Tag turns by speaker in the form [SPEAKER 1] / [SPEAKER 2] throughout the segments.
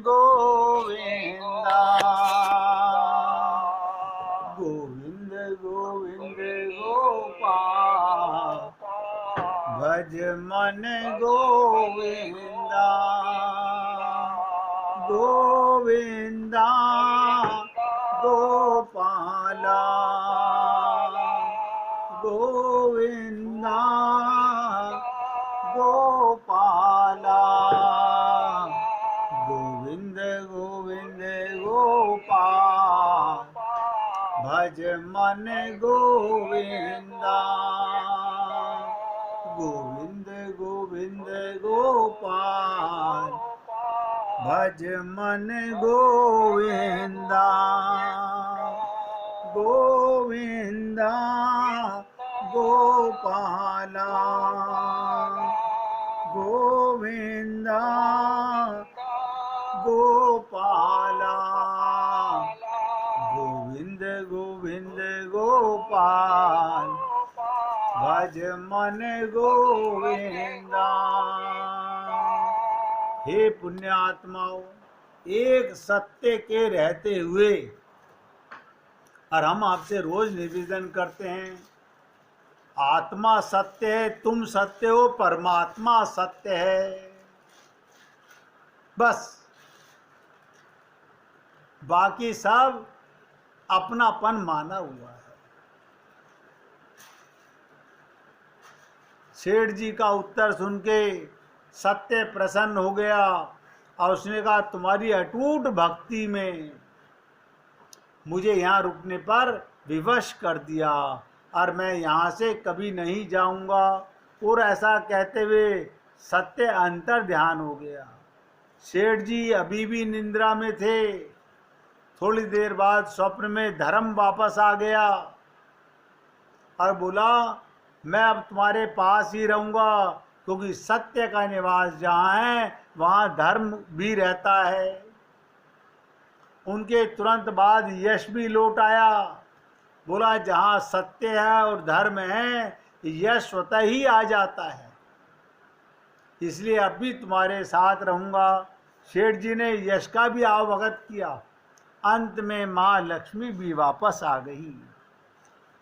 [SPEAKER 1] गोविंदा गोविंद गोविंद गोपाल भज मन गोविंदा गोविंदा गोपाला गोविंदा गोपाला गोविंद गोविंद गोपाल भज मन गोविंदा गोविंद गोविंद गोपाल भज मन गोविंदा गोविंदा गोपाला गोविंदा गोपाला गोविंद गोविंद गोपाल भज मन गोविंदा। हे पुण्यात्माओं, एक सत्य के रहते हुए और हम आपसे रोज निवेदन करते हैं, आत्मा सत्य है, तुम सत्य हो, परमात्मा सत्य है। बस बाकी सब अपनापन माना हुआ है। सेठ जी का उत्तर सुन के सत्य प्रसन्न हो गया और उसने कहा, तुम्हारी अटूट भक्ति में मुझे यहाँ रुकने पर विवश कर दिया और मैं यहाँ से कभी नहीं जाऊँगा। और ऐसा कहते हुए सत्य अंतर ध्यान हो गया। सेठ जी अभी भी निंद्रा में थे। थोड़ी देर बाद स्वप्न में धर्म वापस आ गया और बोला, मैं अब तुम्हारे पास ही रहूँगा, क्योंकि सत्य का निवास जहाँ है वहाँ धर्म भी रहता है। उनके तुरंत बाद यश भी लौट आया। बोला, जहाँ सत्य है और धर्म है, यश स्वतः ही आ जाता है, इसलिए अब भी तुम्हारे साथ रहूँगा। सेठ जी ने यश का भी आवभगत किया। अंत में माँ लक्ष्मी भी वापस आ गई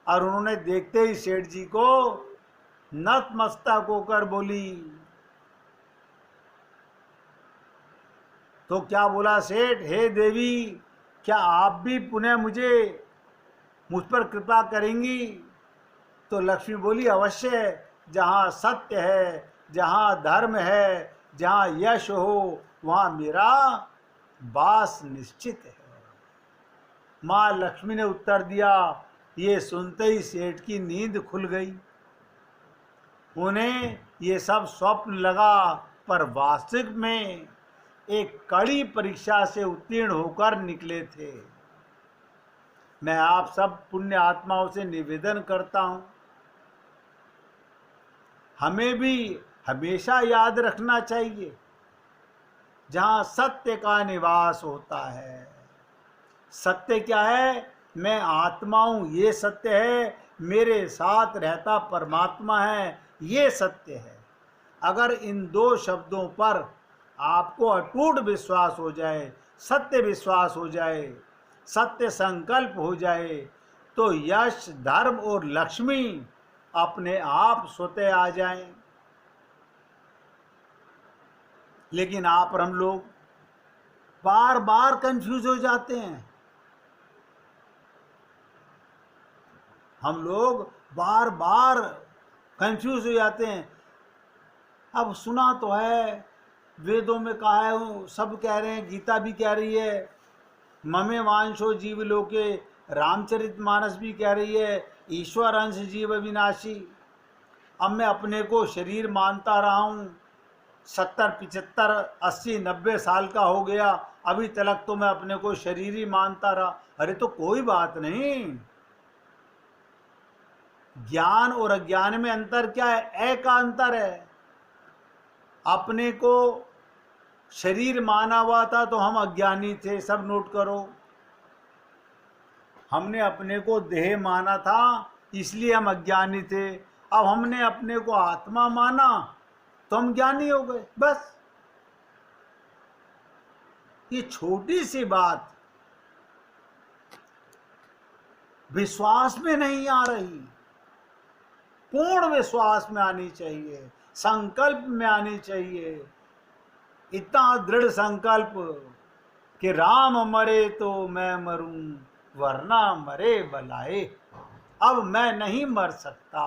[SPEAKER 1] और उन्होंने देखते ही सेठ जी को नतमस्तक होकर बोली। तो क्या बोला सेठ, हे देवी, क्या आप भी पुनः मुझ पर कृपा करेंगी? तो लक्ष्मी बोली, अवश्य, जहाँ सत्य है, जहाँ धर्म है, जहाँ यश हो, वहाँ मेरा वास निश्चित है। माँ लक्ष्मी ने उत्तर दिया। ये सुनते ही सेठ की नींद खुल गई। उन्हें ये सब स्वप्न लगा, पर वास्तविक में एक कड़ी परीक्षा से उत्तीर्ण होकर निकले थे। मैं आप सब पुण्य आत्माओं से निवेदन करता हूँ, हमें भी हमेशा याद रखना चाहिए, जहाँ सत्य का निवास होता है। सत्य क्या है? मैं आत्मा हूँ, ये सत्य है। मेरे साथ रहता परमात्मा है, ये सत्य है। अगर इन दो शब्दों पर आपको अटूट विश्वास हो जाए, सत्य विश्वास हो जाए, सत्य संकल्प हो जाए, तो यश, धर्म और लक्ष्मी अपने आप स्वतः आ जाएं। लेकिन आप और हम लोग बार बार कंफ्यूज हो जाते हैं। हम लोग बार बार कंफ्यूज हो जाते हैं। अब सुना तो है, वेदों में कहा है, सब कह रहे हैं, गीता भी कह रही है, ममे वांशो जीव लोके, रामचरितमानस भी कह रही है, ईश्वर अंश जीव अविनाशी। अब मैं अपने को शरीर मानता रहा हूँ, 70, 75, 80, 90 साल का हो गया, अभी तक तो मैं अपने को शरीर ही मानता रहा। अरे तो कोई बात नहीं, ज्ञान और अज्ञान में अंतर क्या है? ए का अंतर है। अपने को शरीर माना हुआ था तो हम अज्ञानी थे, सब नोट करो। हमने अपने को देह माना था, इसलिए हम अज्ञानी थे। अब हमने अपने को आत्मा माना तो हम ज्ञानी हो गए। बस ये छोटी सी बात विश्वास में नहीं आ रही, पूर्ण विश्वास में आनी चाहिए, संकल्प में आनी चाहिए। इतना दृढ़ संकल्प कि राम मरे तो मैं मरूं, वरना मरे बलाए। अब मैं नहीं मर सकता।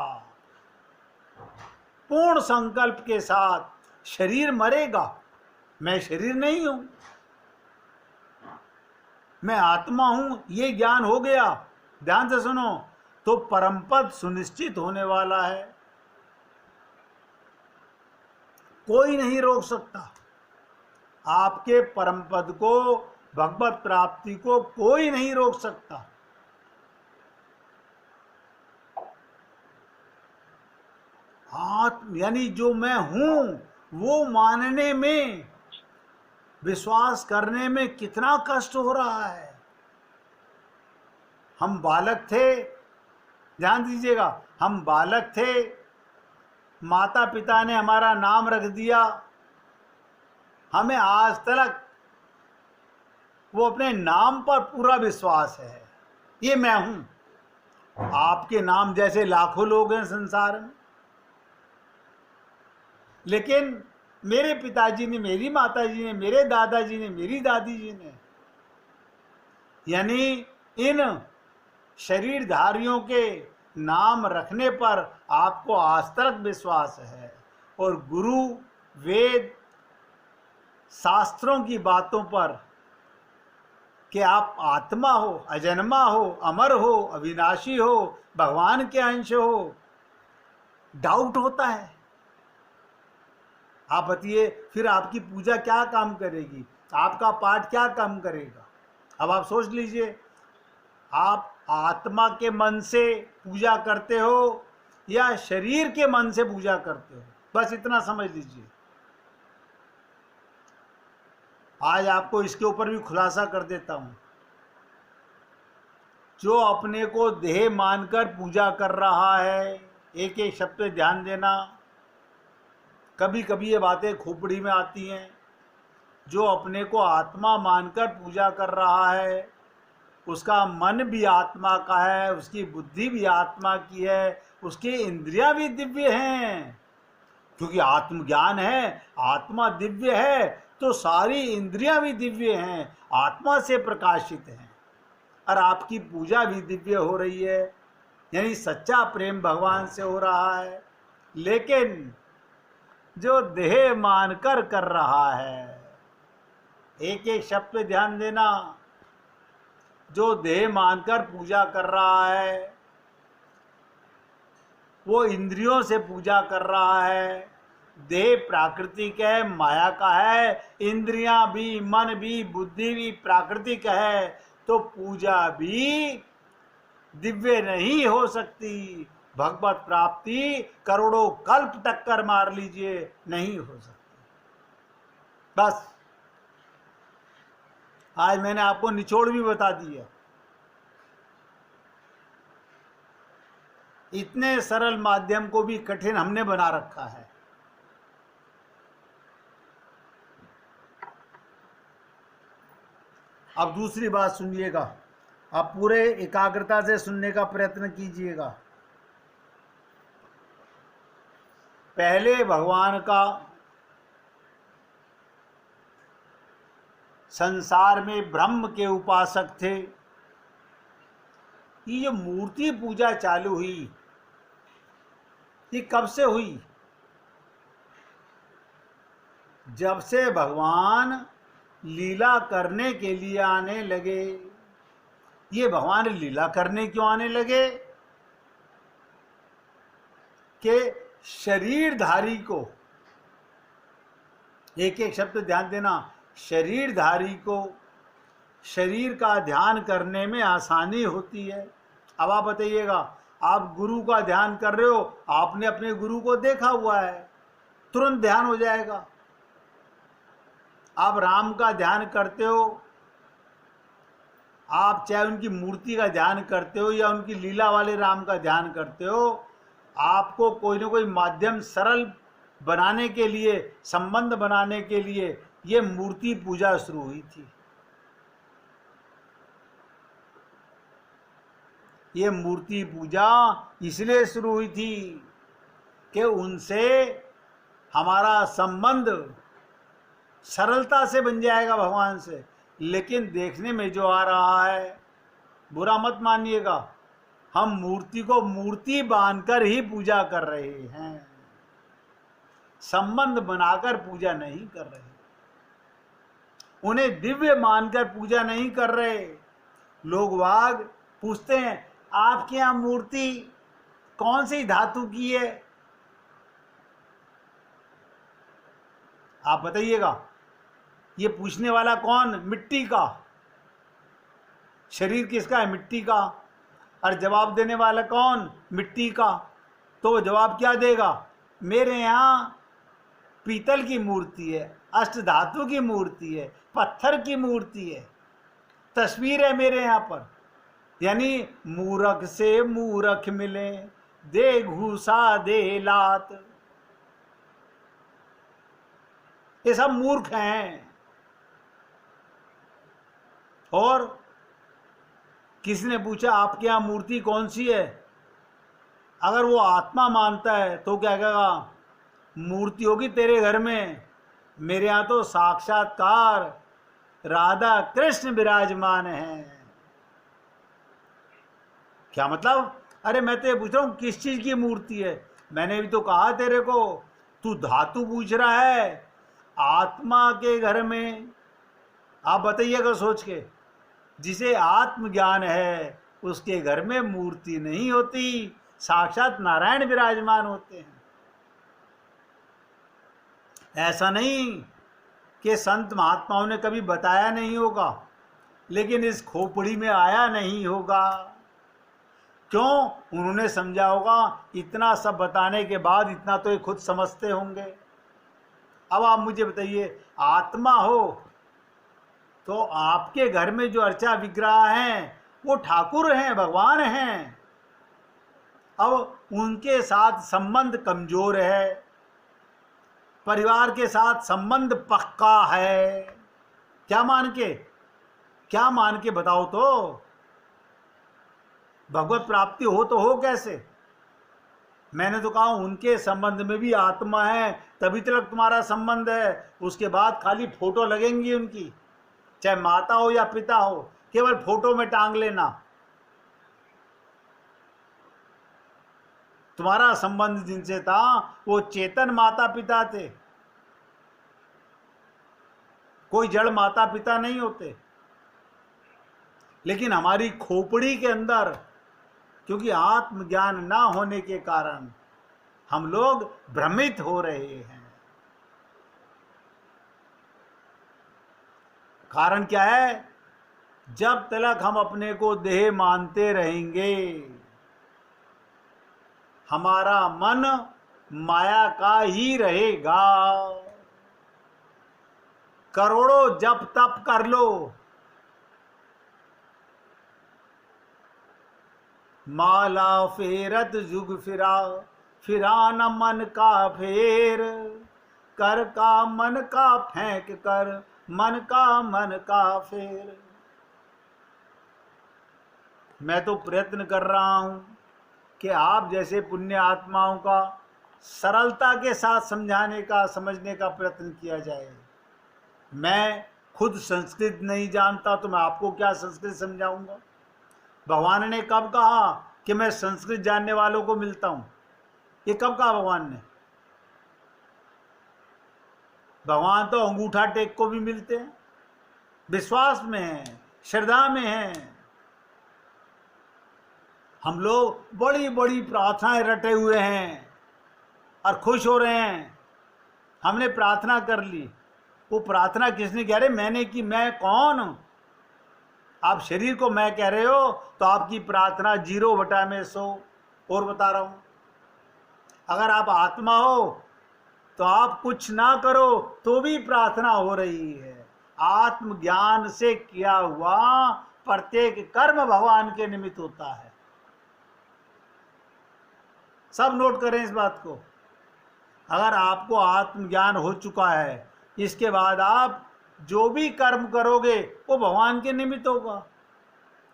[SPEAKER 1] पूर्ण संकल्प के साथ शरीर मरेगा, मैं शरीर नहीं हूं, मैं आत्मा हूं, ये ज्ञान हो गया। ध्यान से सुनो, तो परमपद सुनिश्चित होने वाला है। कोई नहीं रोक सकता आपके परमपद को, भगवत प्राप्ति को कोई नहीं रोक सकता। आत्म यानी जो मैं हूं वो मानने में, विश्वास करने में कितना कष्ट हो रहा है। हम बालक थे, ध्यान दीजिएगा, हम बालक थे, माता पिता ने हमारा नाम रख दिया, हमें आज तक वो अपने नाम पर पूरा विश्वास है, ये मैं हूं। आपके नाम जैसे लाखों लोग हैं संसार में, लेकिन मेरे पिताजी ने, मेरी माताजी ने, मेरे दादाजी ने, मेरी दादी जी ने, यानी इन शरीरधारियों के नाम रखने पर आपको आज तक विश्वास है। और गुरु, वेद, शास्त्रों की बातों पर कि आप आत्मा हो, अजन्मा हो, अमर हो, अविनाशी हो, भगवान के अंश हो, डाउट होता है। आप बताइए, फिर आपकी पूजा क्या काम करेगी, आपका पाठ क्या काम करेगा। अब आप सोच लीजिए, आप आत्मा के मन से पूजा करते हो या शरीर के मन से पूजा करते हो, बस इतना समझ लीजिए। आज आपको इसके ऊपर भी खुलासा कर देता हूं। जो अपने को देह मानकर पूजा कर रहा है, एक एक शब्द पे ध्यान देना, कभी कभी ये बातें खोपड़ी में आती हैं। जो अपने को आत्मा मानकर पूजा कर रहा है, उसका मन भी आत्मा का है, उसकी बुद्धि भी आत्मा की है, उसकी इंद्रियां भी दिव्य हैं, क्योंकि आत्मज्ञान है, आत्मा दिव्य है, तो सारी इंद्रियां भी दिव्य हैं, आत्मा से प्रकाशित हैं, और आपकी पूजा भी दिव्य हो रही है, यानी सच्चा प्रेम भगवान से हो रहा है। लेकिन जो देह मानकर कर रहा है, एक एक शब्द पे ध्यान देना, जो देह मानकर पूजा कर रहा है, वो इंद्रियों से पूजा कर रहा है। देह प्राकृतिक है, माया का है, इंद्रियां भी, मन भी, बुद्धि भी प्राकृतिक है, तो पूजा भी दिव्य नहीं हो सकती। भगवत प्राप्ति करोड़ों कल्प टक्कर मार लीजिए, नहीं हो सकती। बस आज मैंने आपको निचोड़ भी बता दिया। इतने सरल माध्यम को भी कठिन हमने बना रखा है। अब दूसरी बात सुनिएगा, आप पूरे एकाग्रता से सुनने का प्रयत्न कीजिएगा। पहले भगवान का संसार में ब्रह्म के उपासक थे। ये जो मूर्ति पूजा चालू हुई, ये कब से हुई? जब से भगवान लीला करने के लिए आने लगे। ये भगवान लीला करने क्यों आने लगे? कि शरीरधारी को, एक एक शब्द ध्यान देना, शरीरधारी को शरीर का ध्यान करने में आसानी होती है। अब आप बताइएगा, आप गुरु का ध्यान कर रहे हो, आपने अपने गुरु को देखा हुआ है, तुरंत ध्यान हो जाएगा। आप राम का ध्यान करते हो, आप चाहे उनकी मूर्ति का ध्यान करते हो या उनकी लीला वाले राम का ध्यान करते हो, आपको कोई ना कोई माध्यम सरल बनाने के लिए, संबंध बनाने के लिए ये मूर्ति पूजा शुरू हुई थी। ये मूर्ति पूजा इसलिए शुरू हुई थी कि उनसे हमारा संबंध सरलता से बन जाएगा भगवान से। लेकिन देखने में जो आ रहा है, बुरा मत मानिएगा, हम मूर्ति को मूर्ति बांधकर ही पूजा कर रहे हैं, संबंध बनाकर पूजा नहीं कर रहे, उन्हें दिव्य मानकर पूजा नहीं कर रहे। लोग वाग पूछते हैं आपके यहाँ मूर्ति कौन सी धातु की है, आप बताइएगा। ये पूछने वाला कौन? मिट्टी का। शरीर किसका है? मिट्टी का। और जवाब देने वाला कौन? मिट्टी का। तो वो जवाब क्या देगा? मेरे यहाँ पीतल की मूर्ति है, अष्ट धातु की मूर्ति है, पत्थर की मूर्ति है, तस्वीर है मेरे यहाँ पर। यानी मूरख से मूरख मिले, दे घूसा दे लात। ये सब मूर्ख हैं। और किसी ने पूछा आपके यहाँ मूर्ति कौन सी है? अगर वो आत्मा मानता है तो क्या कहेगा? मूर्ति होगी तेरे घर में, मेरे यहाँ तो साक्षात्कार राधा कृष्ण विराजमान है। क्या मतलब? अरे मैं तो ये पूछ रहा हूँ किस चीज की मूर्ति है। मैंने भी तो कहा तेरे को, तू धातु पूछ रहा है। आत्मा के घर में, आप बताइएगा सोच के, जिसे आत्मज्ञान है उसके घर में मूर्ति नहीं होती, साक्षात नारायण विराजमान होते हैं। ऐसा नहीं कि संत महात्माओं ने कभी बताया नहीं होगा, लेकिन इस खोपड़ी में आया नहीं होगा। क्यों? उन्होंने समझा होगा इतना सब बताने के बाद इतना तो ये खुद समझते होंगे। अब आप मुझे बताइए, आत्मा हो तो आपके घर में जो अर्चा विग्रह हैं वो ठाकुर हैं, भगवान हैं। अब उनके साथ संबंध कमजोर है, परिवार के साथ संबंध पक्का है। क्या मान के बताओ तो? भगवत प्राप्ति हो तो हो कैसे? मैंने तो कहा उनके संबंध में भी आत्मा है, तभी तक तुम्हारा संबंध है। उसके बाद खाली फोटो लगेंगी उनकी, चाहे माता हो या पिता हो, केवल फोटो में टांग लेना। तुम्हारा संबंध जिनसे था वो चेतन माता पिता थे, कोई जड़ माता पिता नहीं होते। लेकिन हमारी खोपड़ी के अंदर, क्योंकि आत्मज्ञान ना होने के कारण हम लोग भ्रमित हो रहे हैं। कारण क्या है? जब तक हम अपने को देह मानते रहेंगे, हमारा मन माया का ही रहेगा। करोड़ों जप तप कर लो, माला फेरत जुग फिरा, फिरा न मन का फेर, कर का मन का फेंक कर, मन का फेर। मैं तो प्रयत्न कर रहा हूं कि आप जैसे पुण्य आत्माओं का सरलता के साथ समझाने का, समझने का प्रयत्न किया जाए। मैं खुद संस्कृत नहीं जानता तो मैं आपको क्या संस्कृत समझाऊंगा? भगवान ने कब कहा कि मैं संस्कृत जानने वालों को मिलता हूं? ये कब कहा भगवान ने? भगवान तो अंगूठा टेक को भी मिलते हैं, विश्वास में हैं, श्रद्धा में हैं। हम लोग बड़ी बड़ी प्रार्थनाएं रटे हुए हैं और खुश हो रहे हैं। हमने प्रार्थना कर ली, वो प्रार्थना किसने कह रहे? मैंने की। मैं कौन? आप शरीर को मैं कह रहे हो तो आपकी प्रार्थना 0/100। और बता रहा हूं, अगर आप आत्मा हो तो आप कुछ ना करो तो भी प्रार्थना हो रही है। आत्मज्ञान से किया हुआ प्रत्येक कर्म भगवान के निमित्त होता है। सब नोट करें इस बात को। अगर आपको आत्मज्ञान हो चुका है इसके बाद आप जो भी कर्म करोगे वो भगवान के निमित्त होगा,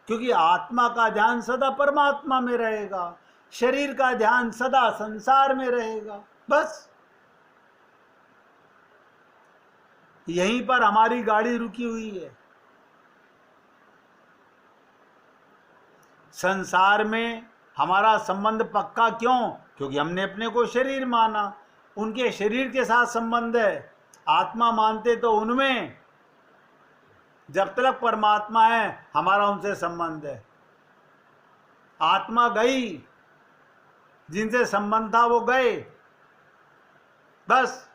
[SPEAKER 1] क्योंकि आत्मा का ध्यान सदा परमात्मा में रहेगा, शरीर का ध्यान सदा संसार में रहेगा। बस यहीं पर हमारी गाड़ी रुकी हुई है। संसार में हमारा संबंध पक्का क्यों? क्योंकि हमने अपने को शरीर माना, उनके शरीर के साथ संबंध है। आत्मा मानते तो उनमें, जब तक परमात्मा है हमारा उनसे संबंध है। आत्मा गई, जिनसे संबंध था वो गए, बस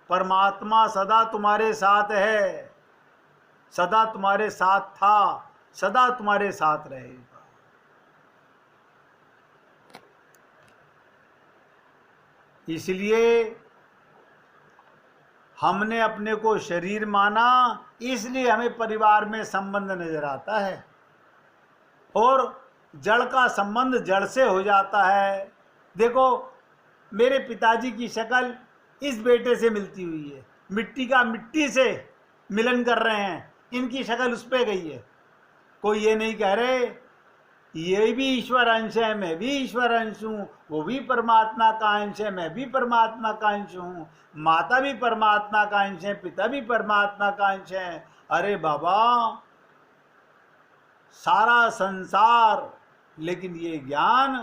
[SPEAKER 1] परमात्मा सदा तुम्हारे साथ है, सदा तुम्हारे साथ था, सदा तुम्हारे साथ रहेगा। इसलिए हमने अपने को शरीर माना, इसलिए हमें परिवार में संबंध नजर आता है, और जड़ का संबंध जड़ से हो जाता है। देखो, मेरे पिताजी की शक्ल इस बेटे से मिलती हुई है, मिट्टी का मिट्टी से मिलन कर रहे हैं, इनकी शक्ल उस पे गई है। कोई ये नहीं कह रहे ये भी ईश्वर अंश है, मैं भी ईश्वर अंश हूँ, वो भी परमात्मा का अंश है, मैं भी परमात्मा का अंश हूँ, माता भी परमात्मा का अंश है, पिता भी परमात्मा का अंश है। अरे बाबा, सारा संसार, लेकिन ये ज्ञान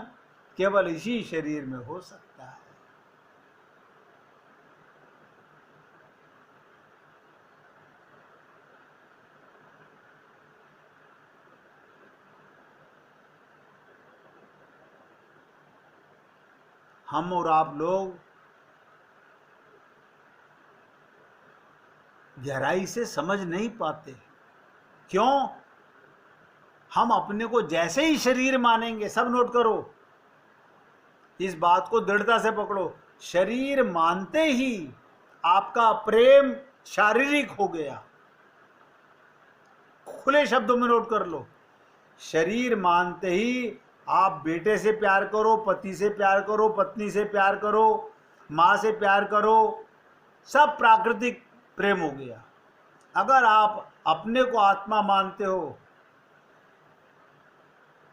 [SPEAKER 1] केवल इसी शरीर में हो सकता है। हम और आप लोग गहराई से समझ नहीं पाते। क्यों? हम अपने को जैसे ही शरीर मानेंगे, सब नोट करो, इस बात को दृढ़ता से पकड़ो, शरीर मानते ही आपका प्रेम शारीरिक हो गया। खुले शब्दों में नोट कर लो, शरीर मानते ही आप बेटे से प्यार करो, पति से प्यार करो, पत्नी से प्यार करो, माँ से प्यार करो, सब प्राकृतिक प्रेम हो गया। अगर आप अपने को आत्मा मानते हो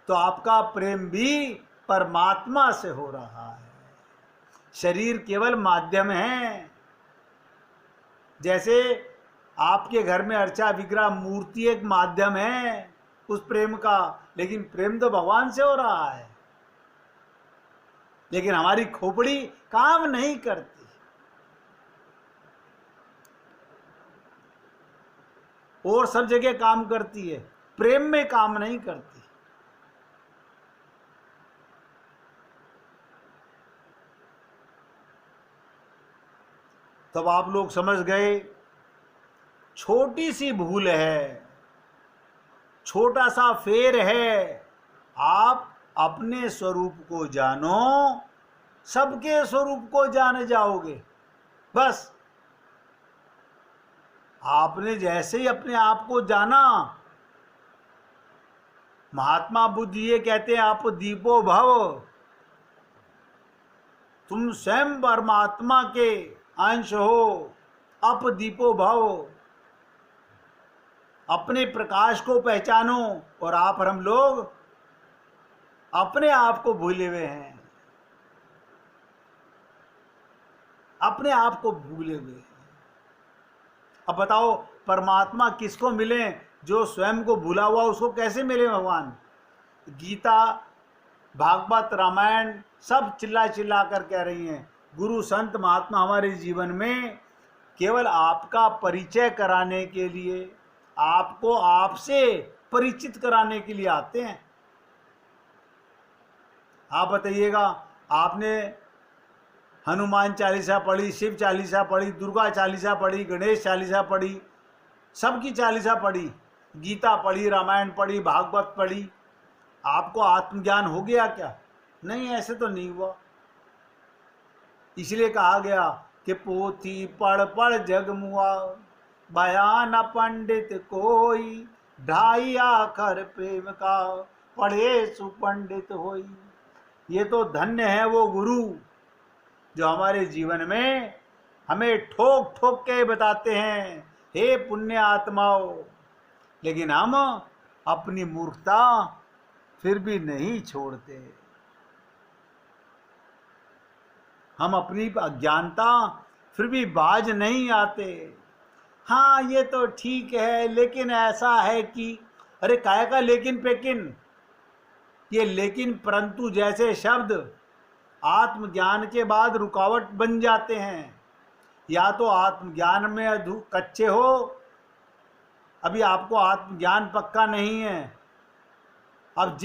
[SPEAKER 1] तो आपका प्रेम भी परमात्मा से हो रहा है। शरीर केवल माध्यम है। जैसे आपके घर में अर्चा विग्रह मूर्ति एक माध्यम है उस प्रेम का, लेकिन प्रेम तो भगवान से हो रहा है। लेकिन हमारी खोपड़ी काम नहीं करती। और सब जगह काम करती है, प्रेम में काम नहीं करती। तब आप लोग समझ गए, छोटी सी भूल है, छोटा सा फेर है। आप अपने स्वरूप को जानो, सबके स्वरूप को जाने जाओगे। बस आपने जैसे ही अपने आप को जाना, महात्मा बुद्ध ये कहते हैं, आप दीपो भव, तुम स्वयं परमात्मा के अंश हो, अप दीपो भव, अपने प्रकाश को पहचानो। और आप और हम लोग अपने आप को भूले हुए हैं, अपने आप को भूले हुए हैं। अब बताओ, परमात्मा किसको मिले? जो स्वयं को भूला हुआ, उसको कैसे मिले भगवान? गीता, भागवत, रामायण सब चिल्ला चिल्ला कर कह रही हैं, गुरु संत महात्मा हमारे जीवन में केवल आपका परिचय कराने के लिए, आपको आपसे परिचित कराने के लिए आते हैं। आप बताइएगा, आपने हनुमान चालीसा पढ़ी, शिव चालीसा पढ़ी, दुर्गा चालीसा पढ़ी, गणेश चालीसा पढ़ी, सबकी चालीसा पढ़ी, गीता पढ़ी, रामायण पढ़ी, भागवत पढ़ी, आपको आत्मज्ञान हो गया क्या? नहीं, ऐसे तो नहीं हुआ। इसलिए कहा गया कि पोथी पढ़ पढ़ जग मुआ, बयान पंडित कोई, ढाई आखर प्रेम का, पढ़े सुपंडित होई। ये तो धन्य है वो गुरु जो हमारे जीवन में हमें ठोक ठोक के बताते हैं, हे पुण्य आत्माओं, लेकिन हम अपनी मूर्खता फिर भी नहीं छोड़ते। हम अपनी अज्ञानता फिर भी बाज नहीं आते। हाँ ये तो ठीक है, लेकिन ऐसा है कि, अरे काय का लेकिन पेकिन, ये लेकिन परंतु जैसे शब्द आत्मज्ञान के बाद रुकावट बन जाते हैं। या तो आत्मज्ञान में कच्चे हो, अभी आपको आत्मज्ञान पक्का नहीं है। अब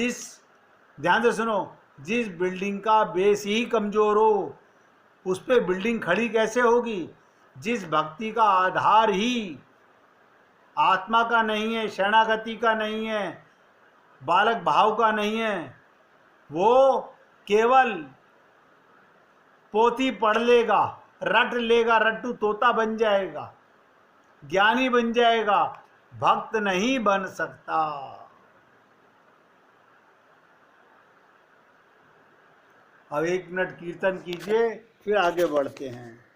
[SPEAKER 1] ध्यान से सुनो, जिस बिल्डिंग का बेस ही कमजोर हो उस पर बिल्डिंग खड़ी कैसे होगी? जिस भक्ति का आधार ही आत्मा का नहीं है, शरणागति का नहीं है, बालक भाव का नहीं है, वो केवल पोथी पढ़ लेगा, रट लेगा, रट्टू तोता बन जाएगा, ज्ञानी बन जाएगा, भक्त नहीं बन सकता। अब 1 मिनट कीर्तन कीजिए, फिर आगे बढ़ते हैं।